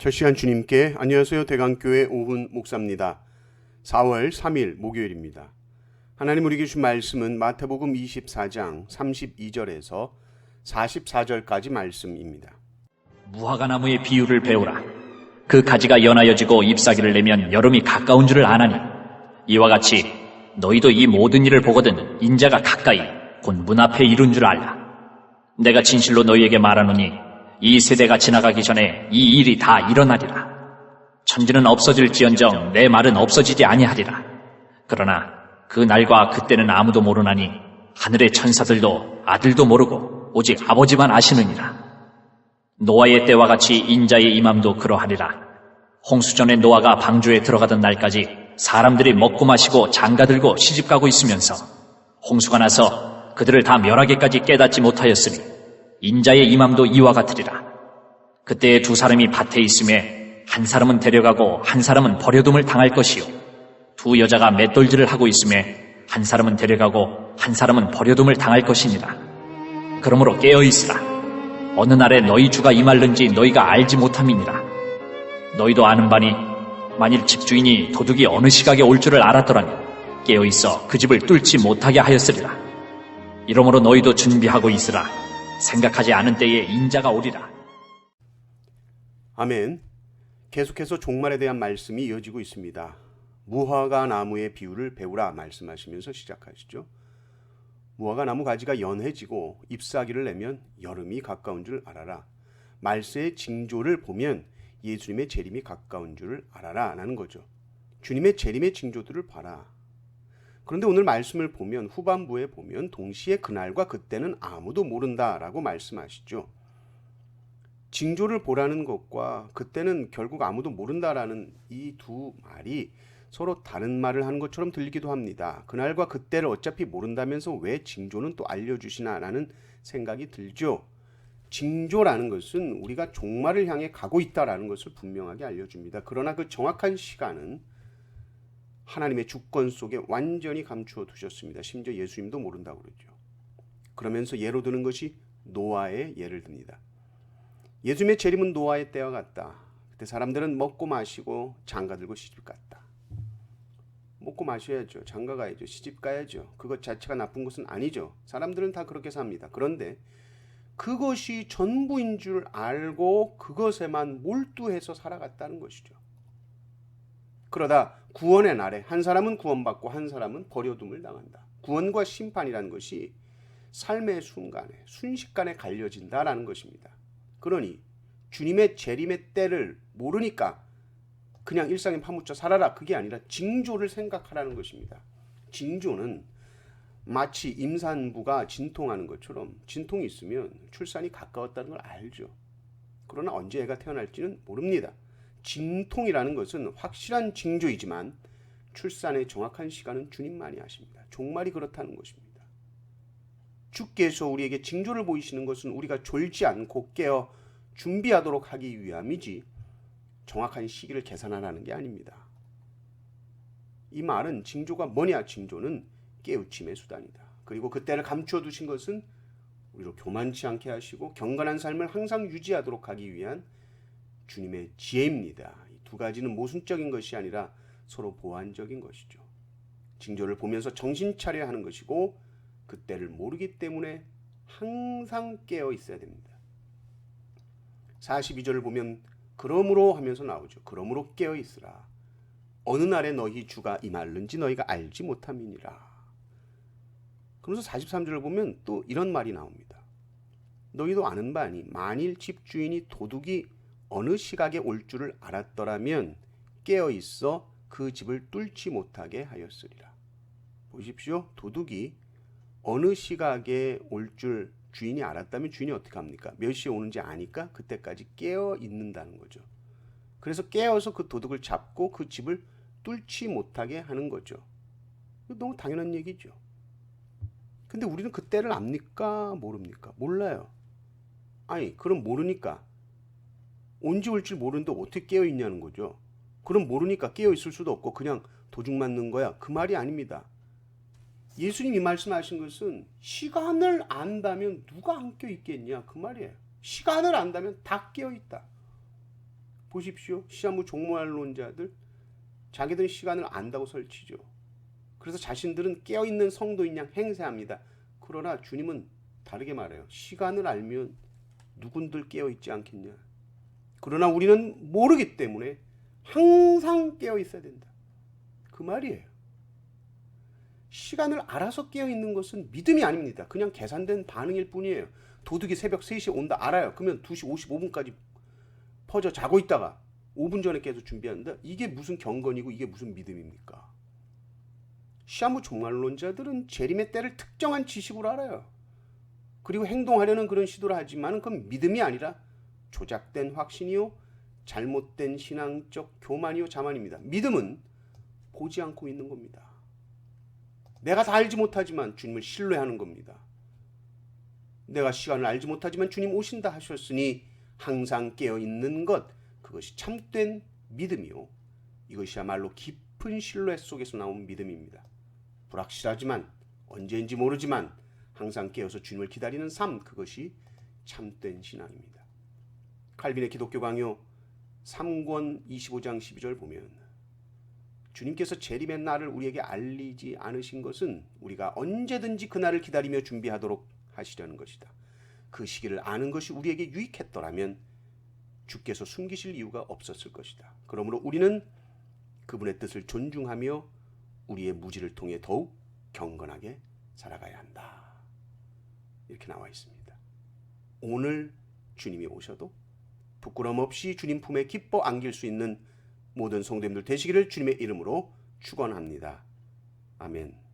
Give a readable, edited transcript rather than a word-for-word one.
첫 시간 주님께 안녕하세요. 대강교회 오훈 목사입니다. 4월 3일 목요일입니다. 하나님 우리에게 주신 말씀은 마태복음 24장 32절에서 44절까지 말씀입니다. 무화과나무의 비유를 배우라. 그 가지가 연하여지고 잎사귀를 내면 여름이 가까운 줄을 아나니 이와 같이 너희도 이 모든 일을 보거든 인자가 가까이 곧 문 앞에 이른 줄 알라. 내가 진실로 너희에게 말하노니 이 세대가 지나가기 전에 이 일이 다 일어나리라. 천지는 없어질지언정 내 말은 없어지지 아니하리라. 그러나 그 날과 그때는 아무도 모르나니 하늘의 천사들도 아들도 모르고 오직 아버지만 아시느니라. 노아의 때와 같이 인자의 임함도 그러하리라. 홍수전에 노아가 방주에 들어가던 날까지 사람들이 먹고 마시고 장가들고 시집가고 있으면서 홍수가 나서 그들을 다 멸하기까지 깨닫지 못하였으니 인자의 임함도 이와 같으리라. 그때에 두 사람이 밭에 있음에 한 사람은 데려가고 한 사람은 버려둠을 당할 것이요 두 여자가 맷돌질을 하고 있음에 한 사람은 데려가고 한 사람은 버려둠을 당할 것이니라. 그러므로 깨어있으라. 어느 날에 너희 주가 임할는지 너희가 알지 못함이니라. 너희도 아는 바니 만일 집주인이 도둑이 어느 시각에 올 줄을 알았더라면 깨어있어 그 집을 뚫지 못하게 하였으리라. 이러므로 너희도 준비하고 있으라. 생각하지 않은 때에 인자가 오리라. 아멘. 계속해서 종말에 대한 말씀이 이어지고 있습니다. 무화과 나무의 비유를 배우라 말씀하시면서 시작하시죠. 무화과 나무 가지가 연해지고 잎사귀를 내면 여름이 가까운 줄 알아라. 말세의 징조를 보면 예수님의 재림이 가까운 줄 알아라 라는 거죠. 주님의 재림의 징조들을 봐라. 그런데 오늘 말씀을 보면 후반부에 보면 동시에 그날과 그때는 아무도 모른다라고 말씀하시죠. 징조를 보라는 것과 그때는 결국 아무도 모른다라는 이 두 말이 서로 다른 말을 하는 것처럼 들리기도 합니다. 그날과 그때를 어차피 모른다면서 왜 징조는 또 알려주시나라는 생각이 들죠. 징조라는 것은 우리가 종말을 향해 가고 있다라는 것을 분명하게 알려줍니다. 그러나 그 정확한 시간은 하나님의 주권 속에 완전히 감추어 두셨습니다. 심지어 예수님도 모른다고 그러죠. 그러면서 예로 드는 것이 노아의 예를 듭니다. 예수님의 재림은 노아의 때와 같다. 그때 사람들은 먹고 마시고 장가들고 시집 갔다. 먹고 마셔야죠. 장가 가야죠. 시집 가야죠. 그것 자체가 나쁜 것은 아니죠. 사람들은 다 그렇게 삽니다. 그런데 그것이 전부인 줄 알고 그것에만 몰두해서 살아갔다는 것이죠. 그러다 구원의 날에 한 사람은 구원받고 한 사람은 버려둠을 당한다. 구원과 심판이라는 것이 삶의 순간에 순식간에 갈려진다라는 것입니다. 그러니 주님의 재림의 때를 모르니까 그냥 일상에 파묻혀 살아라. 그게 아니라 징조를 생각하라는 것입니다. 징조는 마치 임산부가 진통하는 것처럼 진통이 있으면 출산이 가까웠다는 걸 알죠. 그러나 언제 애가 태어날지는 모릅니다. 진통이라는 것은 확실한 징조이지만 출산의 정확한 시간은 주님만이 아십니다. 종말이 그렇다는 것입니다. 주께서 우리에게 징조를 보이시는 것은 우리가 졸지 않고 깨어 준비하도록 하기 위함이지 정확한 시기를 계산하라는 게 아닙니다. 이 말은 징조가 뭐냐? 징조는 깨우침의 수단이다. 그리고 그때를 감추어 두신 것은 우리로 교만치 않게 하시고 경건한 삶을 항상 유지하도록 하기 위한 주님의 지혜입니다. 이 두 가지는 모순적인 것이 아니라 서로 보완적인 것이죠. 징조를 보면서 정신 차려야 하는 것이고 그때를 모르기 때문에 항상 깨어 있어야 됩니다. 42절을 보면 그러므로 하면서 나오죠. 그러므로 깨어 있으라. 어느 날에 너희 주가 임할는지 너희가 알지 못함이니라. 그러면서 43절을 보면 또 이런 말이 나옵니다. 너희도 아는 바 아니 만일 집주인이 도둑이 어느 시각에 올 줄을 알았더라면 깨어 있어 그 집을 뚫지 못하게 하였으리라. 보십시오. 도둑이 어느 시각에 올 줄 주인이 알았다면 주인이 어떻게 합니까? 몇 시에 오는지 아니까 그때까지 깨어 있는다는 거죠. 그래서 깨어서 그 도둑을 잡고 그 집을 뚫지 못하게 하는 거죠. 너무 당연한 얘기죠. 근데 우리는 그때를 압니까? 모릅니까? 몰라요. 아니, 그럼 모르니까 언제 올지 모르는데 어떻게 깨어 있냐는 거죠. 그럼 모르니까 깨어 있을 수도 없고 그냥 도둑 맞는 거야. 그 말이 아닙니다. 예수님이 말씀하신 것은 시간을 안다면 누가 안 깨어 있겠냐 그 말이에요. 시간을 안다면 다 깨어 있다. 보십시오. 시한부 종말론자들 자기들은 시간을 안다고 설치죠. 그래서 자신들은 깨어있는 성도인 양 행세합니다. 그러나 주님은 다르게 말해요. 시간을 알면 누군들 깨어있지 않겠냐. 그러나 우리는 모르기 때문에 항상 깨어있어야 된다. 그 말이에요. 시간을 알아서 깨어있는 것은 믿음이 아닙니다. 그냥 계산된 반응일 뿐이에요. 도둑이 새벽 3시에 온다 알아요. 그러면 2시 55분까지 퍼져 자고 있다가 5분 전에 깨서 준비한다. 이게 무슨 경건이고 이게 무슨 믿음입니까? 시한부 종말론자들은 재림의 때를 특정한 지식으로 알아요. 그리고 행동하려는 그런 시도를 하지만 그건 믿음이 아니라 조작된 확신이요, 잘못된 신앙적 교만이요 자만입니다. 믿음은 보지 않고 믿는 겁니다. 내가 다 알지 못하지만 주님을 신뢰하는 겁니다. 내가 시간을 알지 못하지만 주님 오신다 하셨으니 항상 깨어있는 것, 그것이 참된 믿음이요. 이것이야말로 깊은 신뢰 속에서 나온 믿음입니다. 불확실하지만 언제인지 모르지만 항상 깨어서 주님을 기다리는 삶, 그것이 참된 신앙입니다. 칼빈의 기독교 강요 3권 25장 12절 보면 주님께서 재림의 날을 우리에게 알리지 않으신 것은 우리가 언제든지 그 날을 기다리며 준비하도록 하시려는 것이다. 그 시기를 아는 것이 우리에게 유익했더라면 주께서 숨기실 이유가 없었을 것이다. 그러므로 우리는 그분의 뜻을 존중하며 우리의 무지를 통해 더욱 경건하게 살아가야 한다. 이렇게 나와 있습니다. 오늘 주님이 오셔도 부끄럼 없이 주님 품에 기뻐 안길 수 있는 모든 성도님들 되시기를 주님의 이름으로 축원합니다. 아멘.